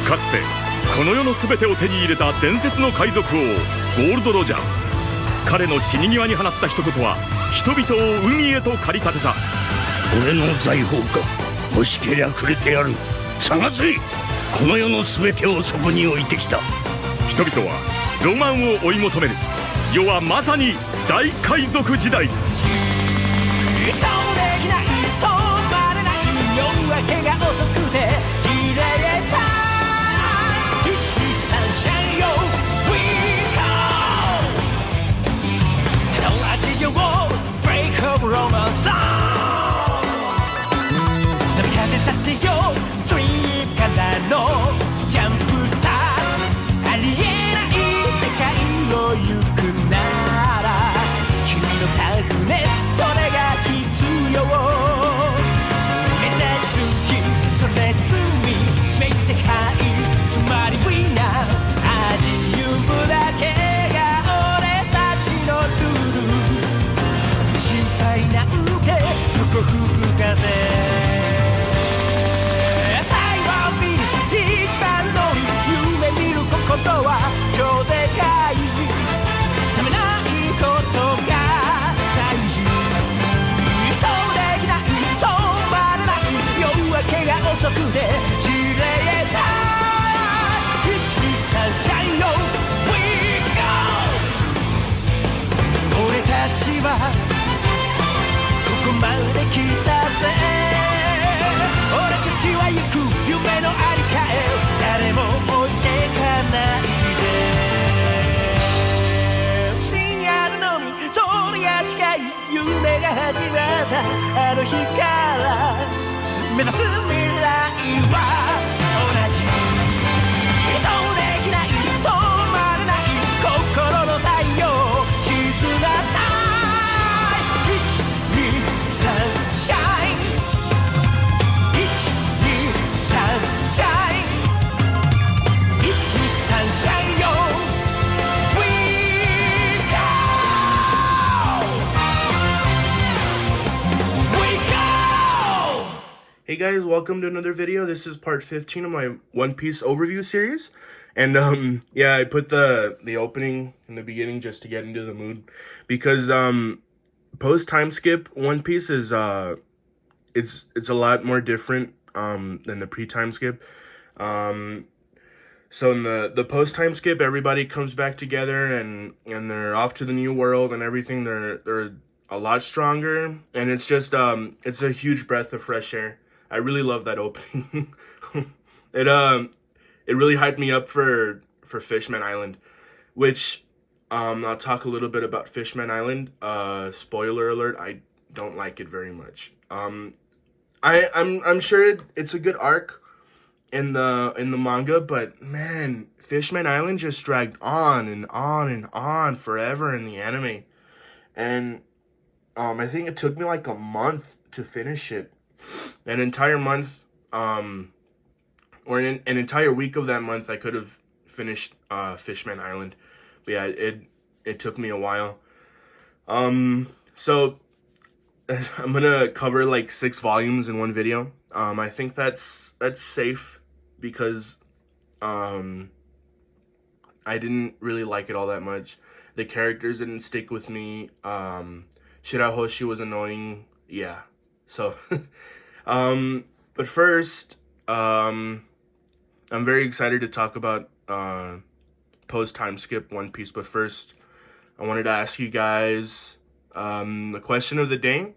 かつてこの世の全てを手に入れた伝説の海賊王ゴールド・ロジャー。彼の死に際に放った一言は人々を海へと駆り立てた。俺の財宝か。欲しけりゃくれてやる。探せ。この世の全てをそこに置いてきた。人々はロマンを追い求める。世はまさに大海賊時代。止めきない止まれない夜明けが遅くてじれた123シャンよ We go don't let the wall break up romance song 波風立てよスイープからのジャンプスタートありえない世界を行くなら君のタフネスそれが必要目立つ日それ包み締めてはいつまりウィナー味ゆむだけが俺たちのルール心配なんて横吹く風台湾ビーズ一番乗り夢見る心は超でかい冷めないことが大事止めきない止まれない夜明けが遅くてじれた123シャンよ We go 俺たちはここまで来たぜ俺たちは行く夢のありかへ誰も置いてかないぜ深夜の海それが近い夢が始まったあの日から目指す未来は同じ人できない止まれない心の太陽静がない123シャイン123シャイン123シャインよ We go We go Hey guys, welcome to another video. This is part 15 of my One Piece overview series. And yeah, I put the opening in the beginning just to get into the mood because post time skip One Piece is it's a lot more different than the pre-time skip. So in the post time skip, everybody comes back together and they're off to the new world and everything. They're a lot stronger, and it's just it's a huge breath of fresh air. I really love that opening. It really hyped me up for Fishman Island, which I'll talk a little bit about Fishman Island. Spoiler alert, I don't like it very much. I'm sure it's a good arc in the manga, but man, Fishman Island just dragged on and on and on forever in the anime. And I think it took me like a month to finish it. An entire month, or an entire week of that month, I could have finished Fishman Island. But yeah, it took me a while. So I'm gonna cover like 6 volumes in one video. I think that's safe because I didn't really like it all that much. The characters didn't stick with me. Shirahoshi was annoying. Yeah. So, but first, I'm very excited to talk about post time skip One Piece. But first, I wanted to ask you guys the question of the day.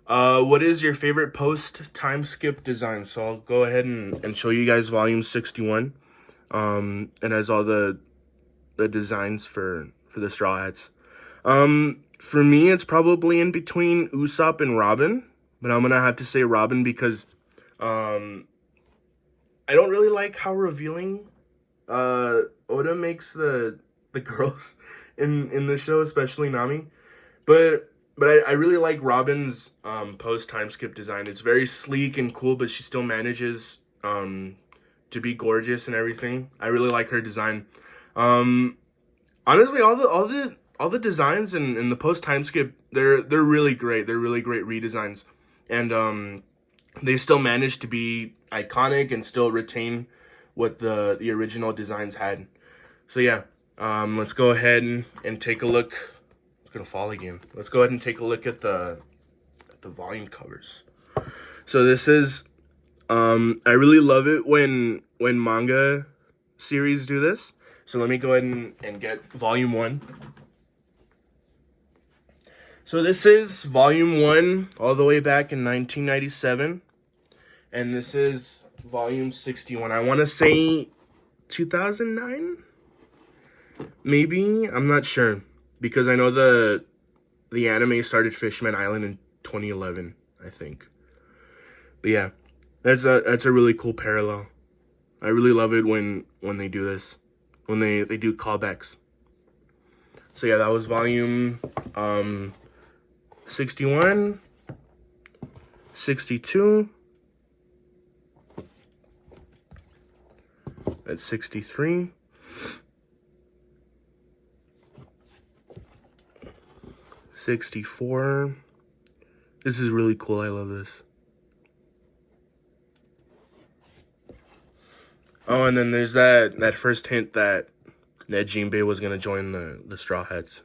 What is your favorite post time skip design? So I'll go ahead and show you guys volume 61. And has all the designs for the Straw Hats. For me, it's probably in between Usopp and Robin. But I'm going to have to say Robin because I don't really like how revealing Oda makes the girls in the show, especially Nami. But I really like Robin's post time skip design. It's very sleek and cool, but she still manages to be gorgeous and everything. I really like her design. Honestly, all the designs in the post time skip, they're really great. They're really great redesigns. And they still manage to be iconic and still retain what the original designs had. So yeah, let's go ahead and take a look. It's gonna fall again. Let's go ahead and take a look at the volume covers. So this is, I really love it when manga series do this. So let me go ahead and get volume 1. So this is volume 1 all the way back in 1997. And this is volume 61. I want to say 2009? Maybe? I'm not sure. Because I know the anime started Fishman Island in 2011, I think. But yeah, that's a really cool parallel. I really love it when they do this. When they do callbacks. So yeah, that was volume 61, 62, that's 63, 64. This is really cool. I love this. Oh, and then there's that first hint that Jinbei was gonna join the Straw Hats.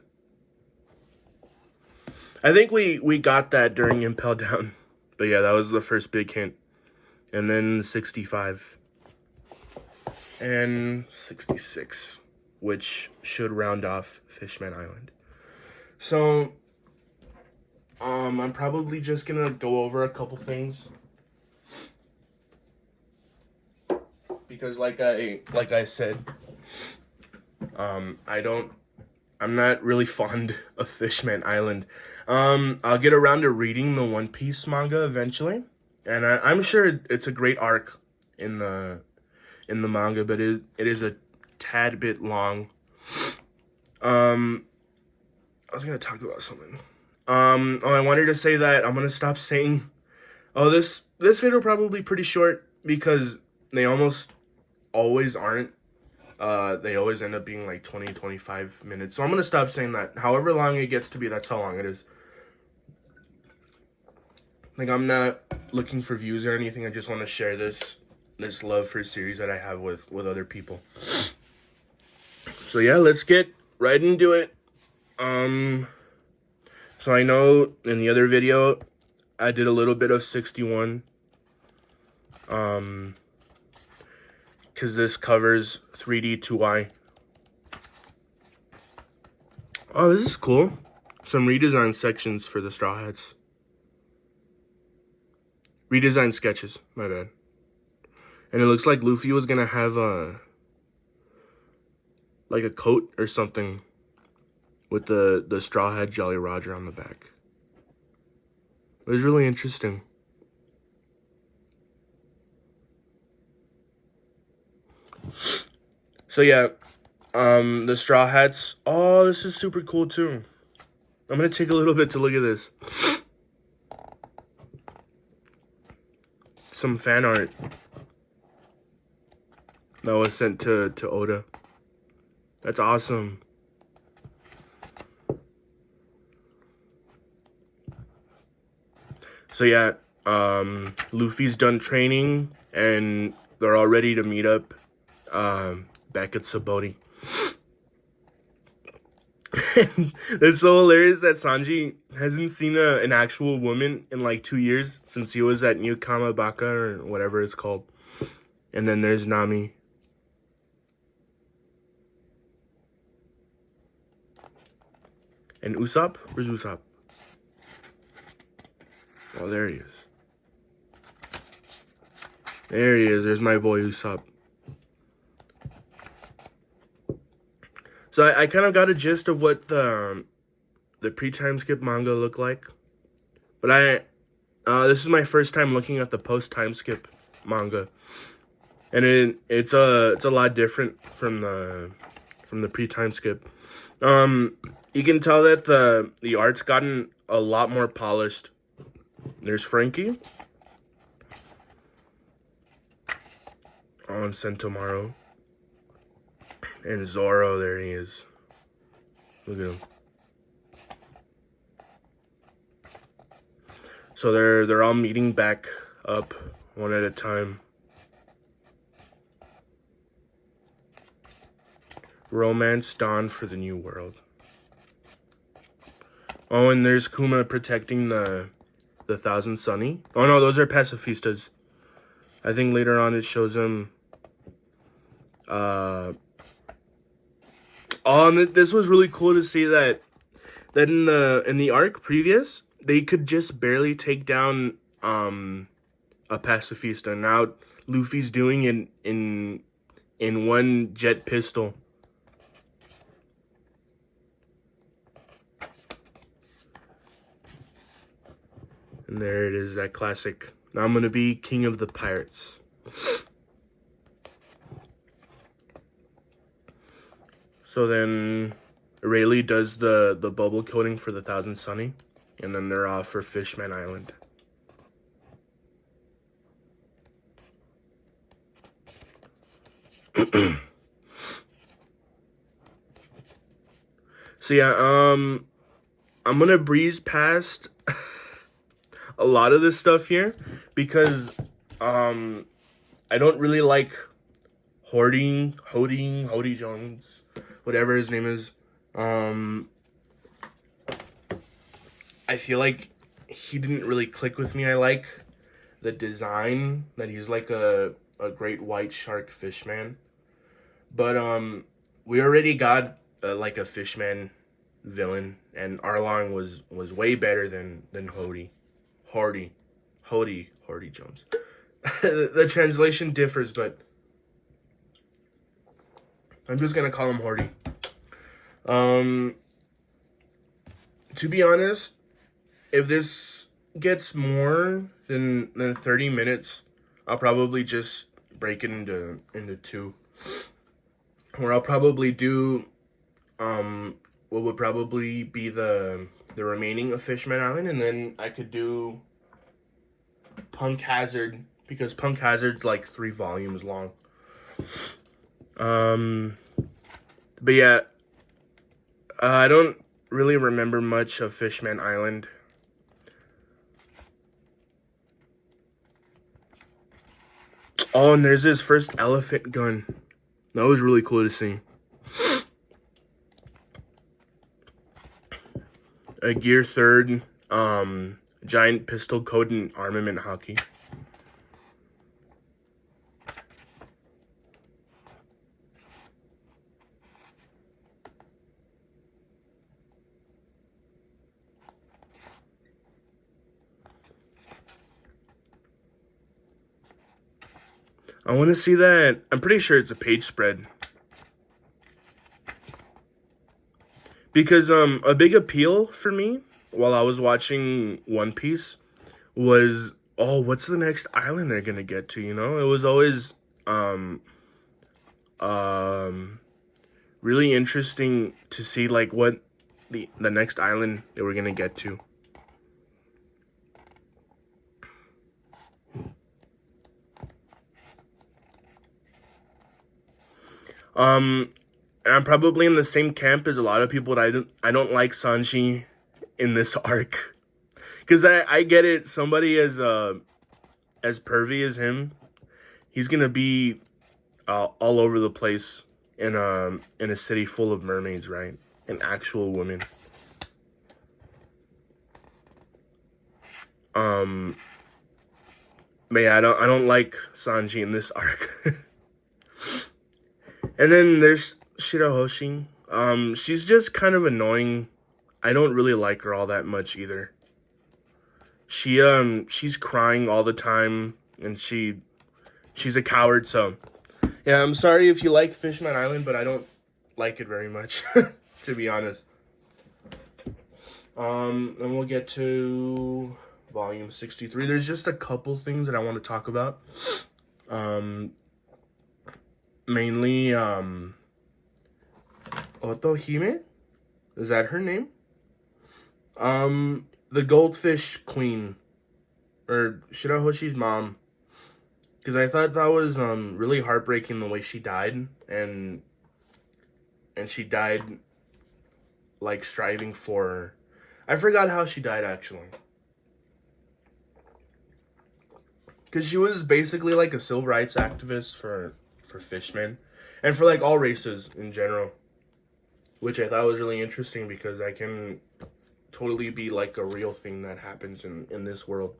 I think we got that during Impel Down. But yeah, that was the first big hint. And then 65. And 66. Which should round off Fishman Island. So, I'm probably just gonna go over a couple things. Because like I said, I'm not really fond of Fishman Island. I'll get around to reading the One Piece manga eventually, and I'm sure it's a great arc in the manga, but it is a tad bit long. I was gonna talk about something. I wanted to say that I'm gonna stop saying. Oh, this video probably pretty short because they almost always aren't. They always end up being like 20-25 minutes. So I'm going to stop saying that. However long it gets to be, that's how long it is. Like, I'm not looking for views or anything. I just want to share this love for a series that I have with other people. So yeah, let's get right into it. So I know in the other video, I did a little bit of 61. Because this covers 3D 2i. Oh, this is cool. Some redesign sections for the Straw Hats. Redesign sketches, my bad. And it looks like Luffy was gonna have like a coat or something with the Straw Hat Jolly Roger on the back. It was really interesting. So yeah, the Straw Hats. Oh, this is super cool too. I'm gonna take a little bit to look at this. Some fan art that was sent to Oda. That's awesome. So yeah, Luffy's done training and they're all ready to meet up back at Saboti. It's so hilarious that Sanji hasn't seen an actual woman in like 2 years since he was at New Kamabaka or whatever it's called. And then there's Nami. And Usopp? Where's Usopp? Oh, there he is. There he is. There's my boy Usopp. So I kind of got a gist of what the pre-time skip manga looked like. But this is my first time looking at the post-time skip manga. And it's a lot different from the pre-time skip. You can tell that the art's gotten a lot more polished. There's Frankie. On Sentomaru. And Zoro, there he is. Look at him. So they're all meeting back up one at a time. Romance Dawn for the New World. Oh, and there's Kuma protecting the Thousand Sunny. Oh no, those are pacifistas. I think later on it shows him. Oh, and this was really cool to see that in the arc previous they could just barely take down a pacifista. Now Luffy's doing it in one jet pistol. And there it is, that classic. Now I'm gonna be king of the pirates. So then Rayleigh does the bubble coating for the Thousand Sunny, and then they're off for Fishman Island. So yeah, I'm gonna breeze past a lot of this stuff here because I don't really like Hody Jones, whatever his name is. I feel like he didn't really click with me. I like the design, that he's like a great white shark fishman. But we already got like a fishman villain, and Arlong was way better than Hody Jones. The translation differs, but I'm just gonna call him Horty. To be honest, if this gets more than 30 minutes, I'll probably just break it into two. Or I'll probably do what would probably be the remaining of Fishman Island, and then I could do Punk Hazard, because Punk Hazard's like 3 volumes long. But yeah, I don't really remember much of Fishman Island. Oh, and there's his first elephant gun. That was really cool to see. A Gear 3rd, giant pistol code and armament hockey. I want to see that. I'm pretty sure it's a page spread. Because a big appeal for me while I was watching One Piece was, oh, what's the next island they're gonna get to, you know? It was always really interesting to see like what the next island they were gonna get to. And I'm probably in the same camp as a lot of people that I don't like Sanji in this arc. Cause I get it, somebody as pervy as him, he's gonna be all over the place in a city full of mermaids, right? And actual women. But yeah, I don't like Sanji in this arc. And then there's Shirahoshi. She's just kind of annoying. I don't really like her all that much either. She's crying all the time, and she's a coward, so yeah, I'm sorry if you like Fishman Island, but I don't like it very much, to be honest. Then we'll get to volume 63. There's just a couple things that I want to talk about. Mainly, Otohime? Is that her name? The Goldfish Queen. Or Shirahoshi's mom. Because I thought that was, really heartbreaking the way she died. And she died, like, striving for... I forgot how she died, actually. Because she was basically, like, a civil rights activist for fishmen, and for like all races in general, which I thought was really interesting because I can totally be like a real thing that happens in this world.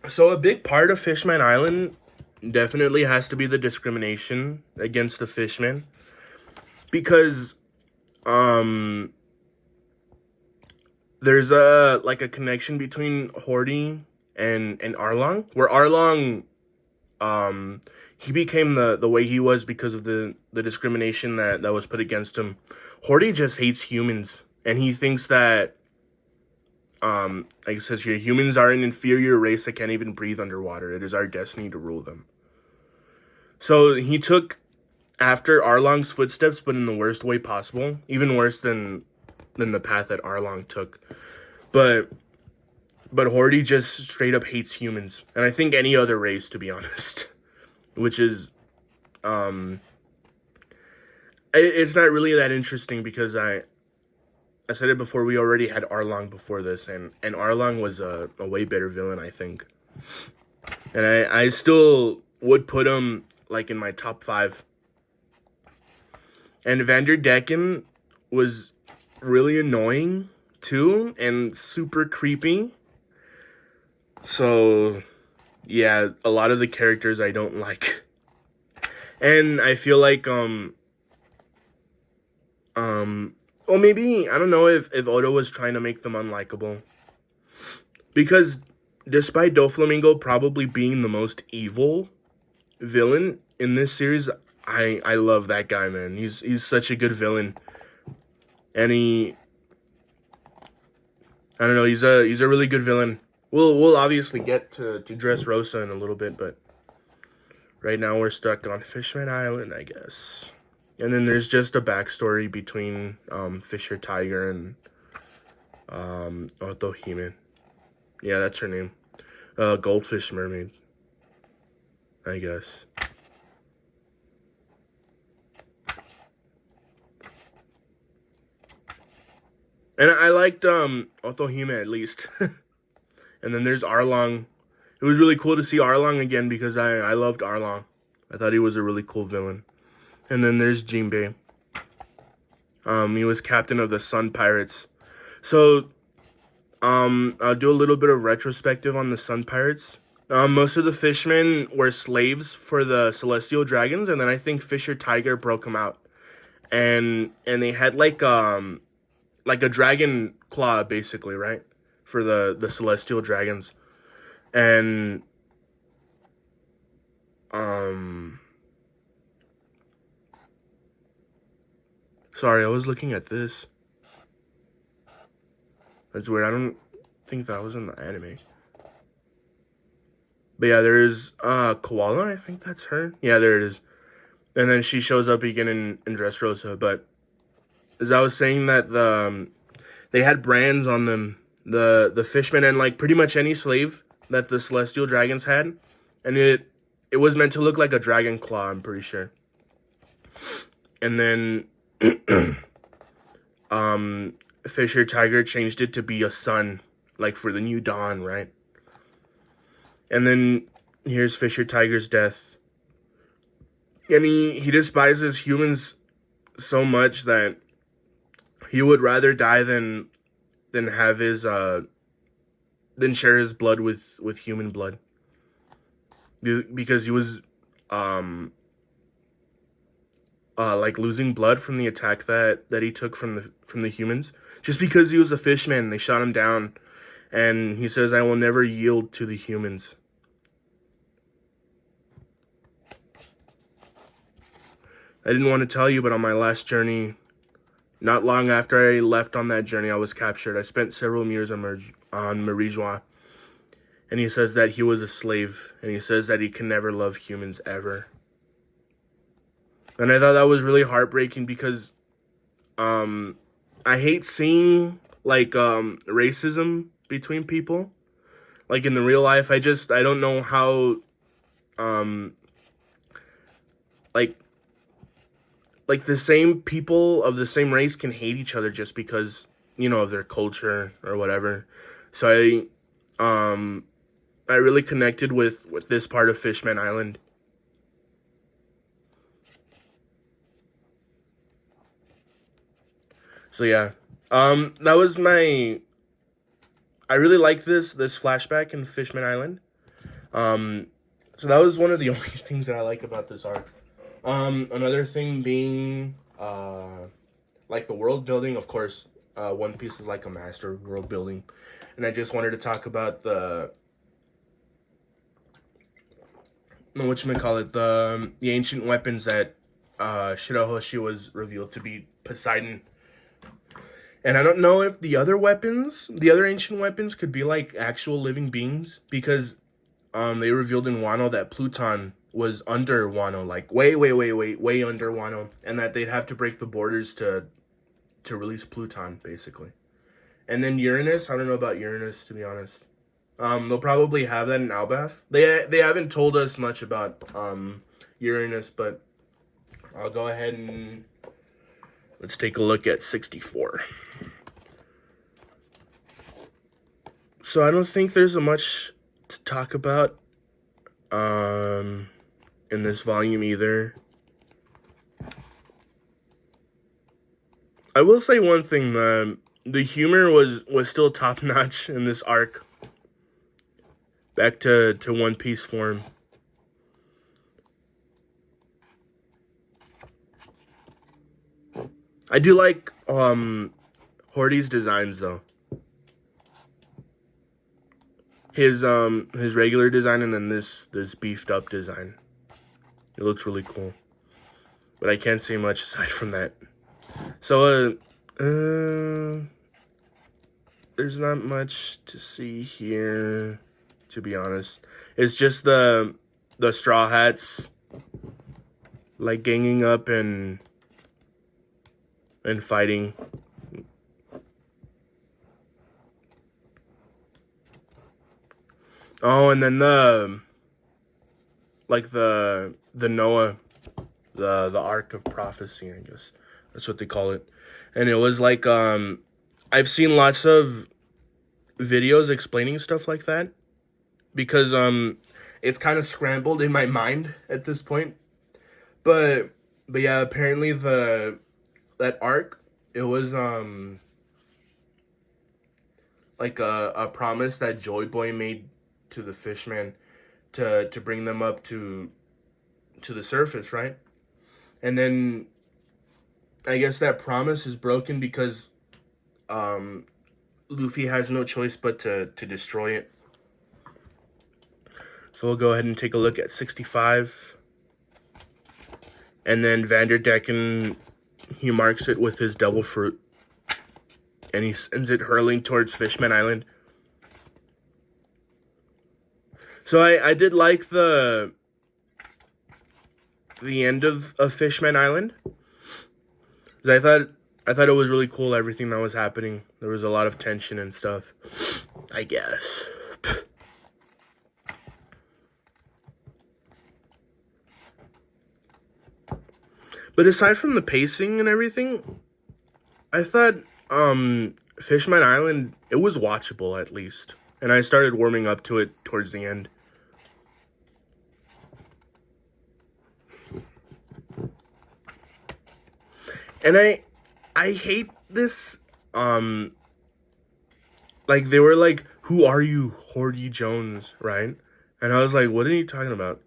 So a big part of Fishman Island definitely has to be the discrimination against the fishmen, because there's a connection between Horty and Arlong, where Arlong he became the way he was because of the discrimination that was put against him. Horty just hates humans, and he thinks that like it says here, humans are an inferior race that can't even breathe underwater. It is our destiny to rule them. So he took after Arlong's footsteps, but in the worst way possible, even worse than the path that Arlong took. But Horty just straight up hates humans, and I think any other race, to be honest, which is it's not really that interesting because I said it before, we already had Arlong before this, and Arlong was a way better villain, I think. And I still would put him like in my top 5. And Vanderdecken was really annoying too, and super creepy. So yeah, a lot of the characters I don't like. And I feel like well, maybe, I don't know if Oda was trying to make them unlikable. Because despite Doflamingo probably being the most evil villain in this series, I love that guy, man. He's such a good villain. And I don't know, he's a really good villain. We'll obviously get to Dressrosa in a little bit, but right now we're stuck on Fishman Island, I guess. And then there's just a backstory between Fisher Tiger and Otohime. Yeah, that's her name. Goldfish Mermaid, I guess. And I liked Otohime at least. And then there's Arlong. It was really cool to see Arlong again because I loved Arlong. I thought he was a really cool villain. And then there's Jinbei. He was captain of the Sun Pirates. So, I'll do a little bit of retrospective on the Sun Pirates. Most of the fishmen were slaves for the Celestial Dragons, and then I think Fisher Tiger broke them out. And they had like a dragon claw, basically, right? For the Celestial Dragons. And sorry, I was looking at this. That's weird. I don't think that was in the anime. But yeah, there is Koala. I think that's her. Yeah, there it is. And then she shows up again in Dressrosa. But as I was saying, that they had brands on them, the fishmen, and like pretty much any slave that the Celestial Dragons had, and it was meant to look like a dragon claw, I'm pretty sure. And then Fisher Tiger changed it to be a sun, like for the new dawn, right? And then here's Fisher Tiger's death. And he despises humans so much that he would rather die than have his than share his blood with human blood. Because he was like losing blood from the attack that he took from the humans, just because he was a fishman. They shot him down, and he says, "I will never yield to the humans." I didn't want to tell you, but on my last journey, not long after I left on that journey, I was captured. I spent several years on Marijois. And he says that he was a slave, and he says that he can never love humans ever. And I thought that was really heartbreaking because I hate seeing like racism between people. Like in the real life, I don't know how like the same people of the same race can hate each other just because, you know, of their culture or whatever. So I really connected with this part of Fishman Island. So yeah, that was my. I really like this flashback in Fishman Island. So that was one of the only things that I like about this arc. Another thing being like the world building. Of course, One Piece is like a master of world building, and I just wanted to talk about the whatchamacallit, the ancient weapons that Shirahoshi was revealed to be Poseidon. And I don't know if the other ancient weapons could be like actual living beings, because they revealed in Wano that Pluton was under Wano, like way under Wano, and that they'd have to break the borders to release Pluton, basically. And then Uranus, I don't know about Uranus, to be honest. They'll probably have that in Albath. They haven't told us much about Uranus, but I'll go ahead and let's take a look at 64. So I don't think there's much to talk about in this volume either. I will say one thing: the humor was still top notch in this arc. Back to One Piece form. I do like Horty's designs though. His regular design, and then this beefed up design. It looks really cool. But I can't say much aside from that. So there's not much to see here, to be honest. It's just the Straw Hats like ganging up and fighting. Oh, and then the Noah, the Ark of Prophecy, I guess that's what they call it. And it was like I've seen lots of videos explaining stuff like that, because it's kind of scrambled in my mind at this point. But yeah, apparently that arc, it was like a promise that Joy Boy made to the Fishman to bring them up to the surface, right? And then I guess that promise is broken because Luffy has no choice but to destroy it. So we'll go ahead and take a look at 65. And then Vanderdecken, he marks it with his devil fruit. And he sends it hurling towards Fishman Island. So I did like the end of Fishman Island. 'Cause I thought it was really cool, everything that was happening. There was a lot of tension and stuff, I guess. But aside from the pacing and everything, I thought Fishman Island, it was watchable at least. And I started warming up to it towards the end. And I hate this, like, they were like, "Who are you, Horty Jones?" Right? And I was like, what are you talking about?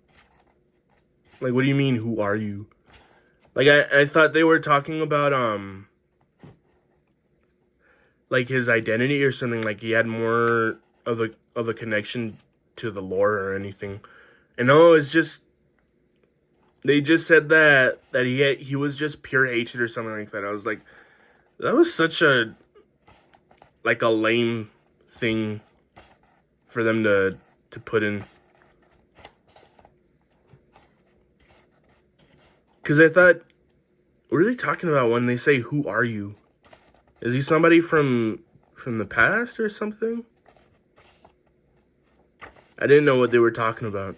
Like, what do you mean, who are you? Like, I thought they were talking about, like, his identity or something, like he had more of a connection to the lore or anything. And no, it's just, they just said that he was just pure hatred or something like that. I was like, that was such a lame thing for them to put in. Because I thought, what are they talking about when they say, "Who are you"? Is he somebody from the past or something? I didn't know what they were talking about.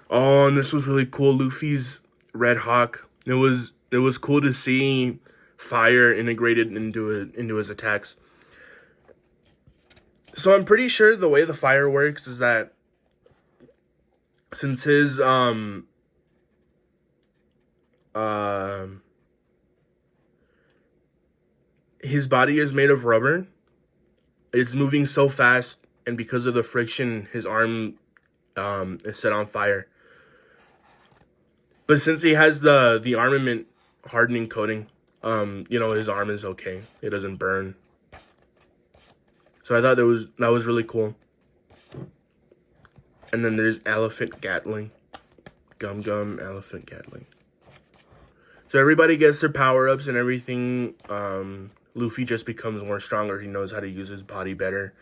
Oh, and this was really cool. Luffy's Red Hawk. It was cool to see fire integrated into his attacks. So I'm pretty sure the way the fire works is that since his his body is made of rubber. It's moving so fast, and because of the friction, his arm is set on fire. But since he has the armament hardening coating, his arm is okay. It doesn't burn. So I thought that was really cool. And then there's Elephant Gatling. Gum Gum Elephant Gatling. So everybody gets their power-ups and everything. Luffy just becomes more stronger. He knows how to use his body better.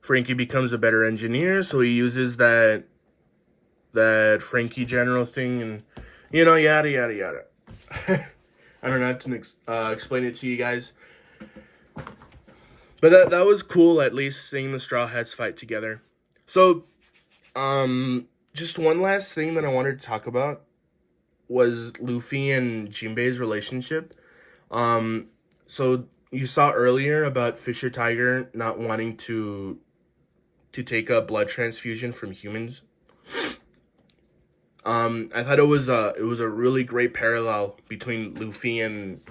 Frankie becomes a better engineer, so he uses that Frankie General thing, and yada yada yada. I don't know how to explain it to you guys, but that was cool. At least seeing the Straw Hats fight together. So, just one last thing that I wanted to talk about was Luffy and Jinbei's relationship. So you saw earlier about Fisher Tiger not wanting to take a blood transfusion from humans. I thought it was a really great parallel between Luffy and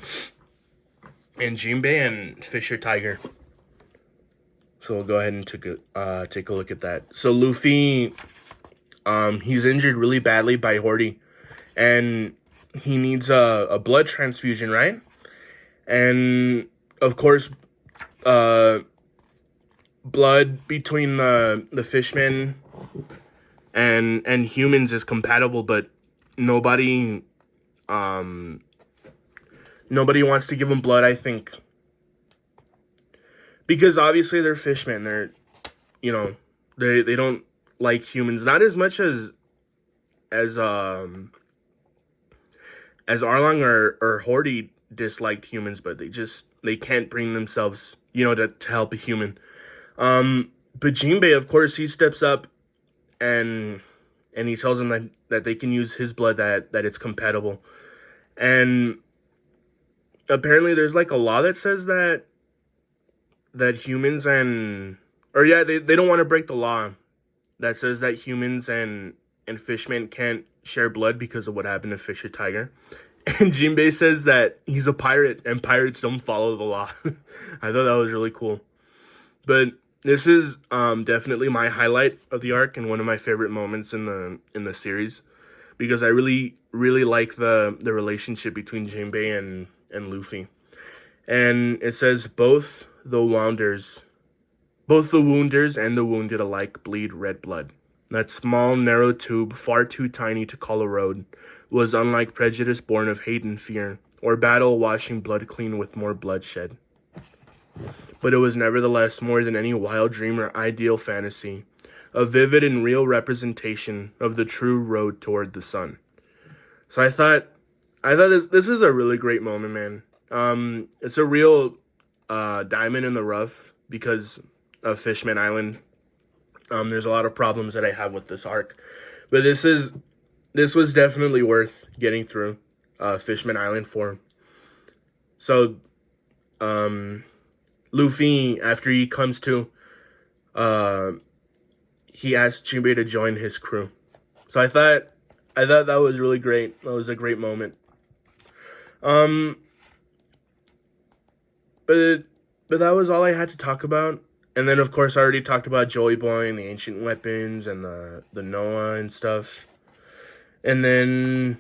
Jinbei and Fisher Tiger. So we'll go ahead and take a look at that. So Luffy, he's injured really badly by Horty, and he needs a blood transfusion, right? And of course, blood between the fishman and humans is compatible, but nobody wants to give them blood, I think, because obviously they're fishmen. They're they don't like humans, not as much as Arlong or Horty disliked humans, but they can't bring themselves to help a human. But Jinbei, of course, he steps up and he tells them that they can use his blood, that it's compatible. And apparently there's like a law that says that humans they don't want to break the law that says that humans and fishmen can't share blood because of what happened to Fisher Tiger. And Jinbei says that he's a pirate and pirates don't follow the law. I thought that was really cool. But this is definitely my highlight of the arc and one of my favorite moments in the series, because I really, really like the relationship between Jinbei and Luffy. And it says both the wounders and the wounded alike bleed red blood. That small, narrow tube, far too tiny to call a road, was unlike prejudice born of hate and fear, or battle washing blood clean with more bloodshed. But it was nevertheless more than any wild dream or ideal fantasy, a vivid and real representation of the true road toward the sun. So I thought this is a really great moment, man. It's a real diamond in the rough because of Fishman Island. There's a lot of problems that I have with this arc, but this was definitely worth getting through Fishman Island for. So, Luffy, after he comes to, he asks Jinbei to join his crew. So I thought that was really great. That was a great moment. But that was all I had to talk about. And then, of course, I already talked about Joey Boy and the ancient weapons and the Noah and stuff. And then,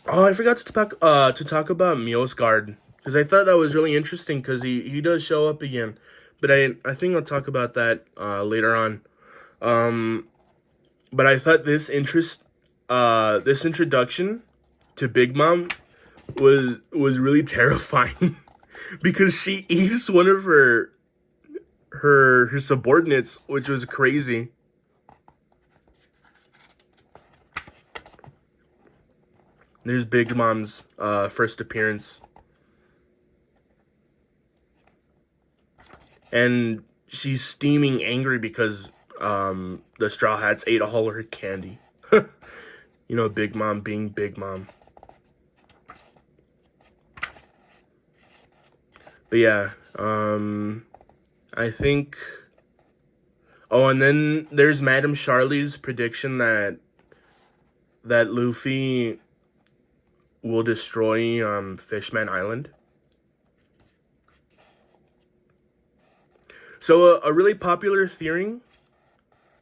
I forgot to talk about Mjolsgard, because I thought that was really interesting, because he does show up again. But I think I'll talk about that later on. But I thought this introduction to Big Mom was really terrifying, because she eats one of her subordinates, which was crazy. There's Big Mom's first appearance. And she's steaming angry because the Straw Hats ate all her candy. Big Mom being Big Mom. But yeah, I think... Oh, and then there's Madame Charlie's prediction that Luffy will destroy Fishman Island. So a really popular theory.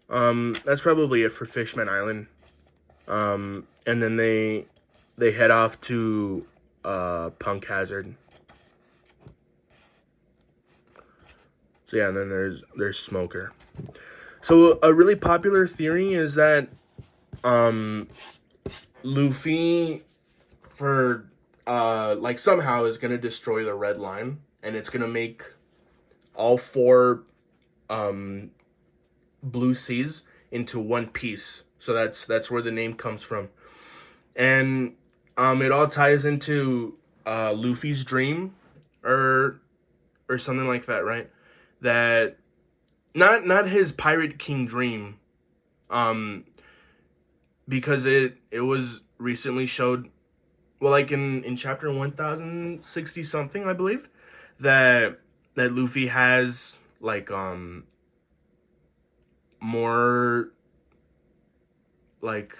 That's probably it for Fishman Island. And then they head off to Punk Hazard. So yeah, and then there's Smoker. So a really popular theory is that Luffy for like somehow is gonna destroy the Red Line, and it's gonna make all 4 blue seas into one piece. So that's where the name comes from. And it all ties into Luffy's dream or something like that, right? That not his Pirate King dream, because it was recently showed, well, like in chapter 1060 something, I believe, that Luffy has like more, like,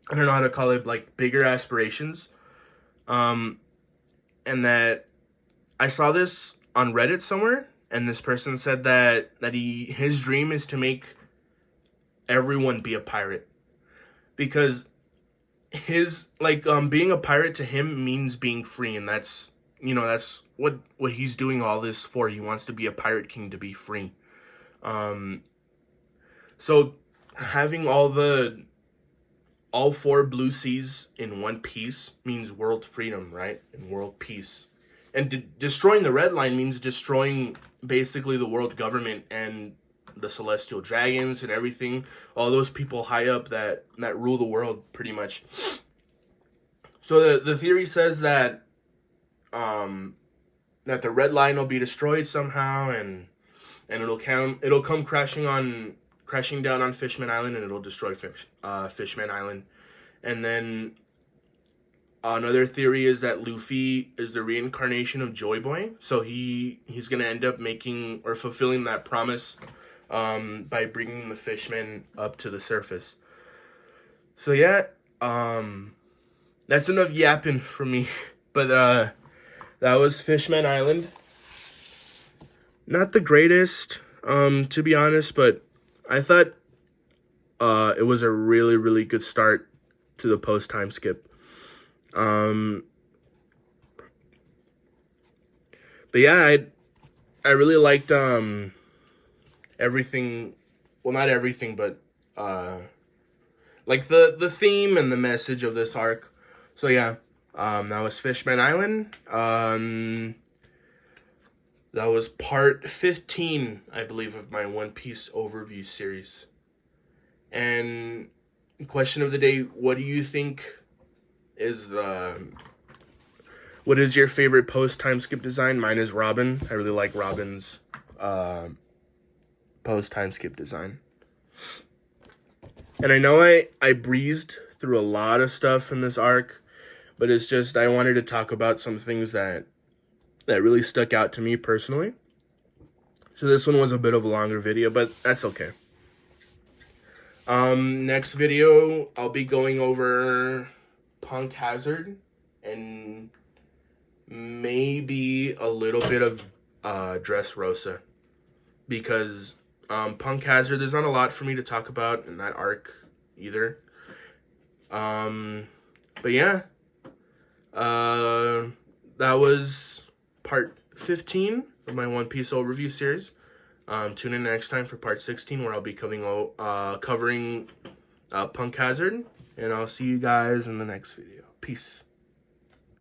I don't know how to call it, like bigger aspirations, and that I saw this on Reddit somewhere, and this person said that his dream is to make everyone be a pirate, because his like being a pirate to him means being free, and that's what he's doing all this for. He wants to be a pirate king, to be free. So having all 4 blue seas in one piece means world freedom, right? And world peace. And destroying the Red Line means destroying basically the world government and the celestial dragons and everything, all those people high up that rule the world pretty much. So the theory says that that the Red Line will be destroyed somehow, and it'll come crashing down on Fishman Island, and it'll destroy Fishman Island. And then another theory is that Luffy is the reincarnation of Joy Boy, so he's gonna end up making or fulfilling that promise by bringing the fishmen up to the surface. So yeah, that's enough yapping from me. But that was Fishman Island. Not the greatest, to be honest, but I thought it was a really, really good start to the post-time skip. But yeah, I really liked everything. Well, not everything, but like the theme and the message of this arc. So yeah, that was Fishman Island. That was part 15, I believe, of my One Piece overview series. And question of the day: what do you think what is your favorite post time skip design? Mine is Robin. I really like Robin's post time skip design. And I know I breezed through a lot of stuff in this arc, but it's just I wanted to talk about some things that really stuck out to me personally. So this one was a bit of a longer video, but that's okay. Next video, I'll be going over Punk Hazard and maybe a little bit of Dressrosa, because Punk Hazard, there's not a lot for me to talk about in that arc either. But yeah, that was part 15 of my One Piece overview series. Tune in next time for part 16, where I'll be covering Punk Hazard, and I'll see you guys in the next video. Peace.